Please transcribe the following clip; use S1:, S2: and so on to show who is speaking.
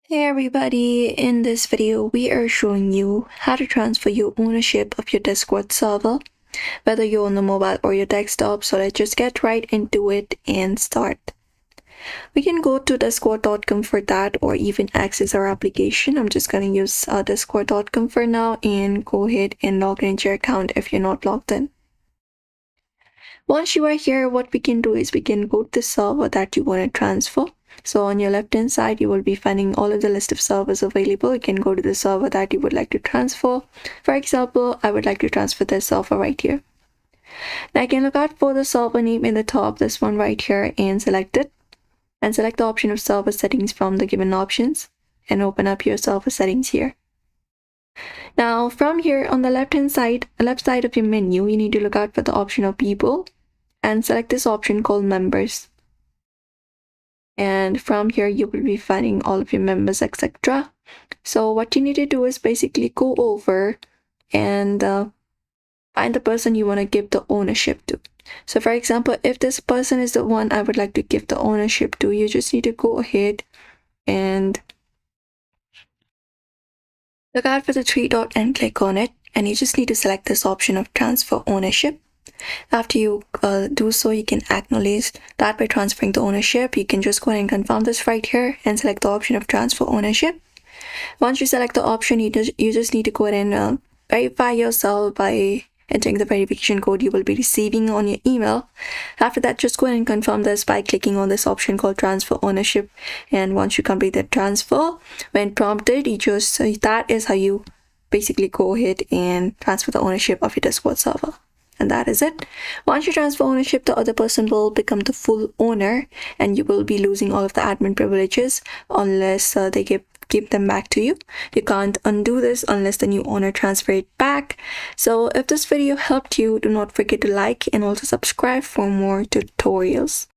S1: Hey everybody, in this video we are showing you how to transfer your ownership of your Discord server, whether you're on the mobile or your desktop. So let's just get right into it and start. We can go to discord.com for that or even access our application. I'm just going to use discord.com for now and go ahead and log into your account if you're not logged in. Once you are here, what we can do is we can go to the server that you want to transfer. So on your left hand side, you will be finding all of the list of servers available. You can go to the server that you would like to transfer. For example, I would like to transfer this server right here. Now I can look out for the server name in the top, this one right here, and select it. And select the option of server settings from the given options and open up your server settings here. Now from here on the left side of your menu, you need to look out for the option of people and select this option called members. And from here you will be finding all of your members, etc. So what you need to do is basically go over and find the person you want to give the ownership to. So for example, if this person is the one I would like to give the ownership to, you just need to go ahead and look out for the three dot and click on it, and you just need to select this option of transfer ownership. After you do so, you can acknowledge that by transferring the ownership. You can just go ahead and confirm this right here and select the option of transfer ownership. Once you select the option, you just need to go ahead and verify yourself by entering the verification code you will be receiving on your email. After that, just go ahead and confirm this by clicking on this option called transfer ownership. And once you complete the transfer, when prompted, that is how you basically go ahead and transfer the ownership of your Discord server. And that is it. Once you transfer ownership, the other person will become the full owner, and you will be losing all of the admin privileges unless they give them back to you. You can't undo this unless the new owner transfer it back. So if this video helped you, do not forget to like and also subscribe for more tutorials.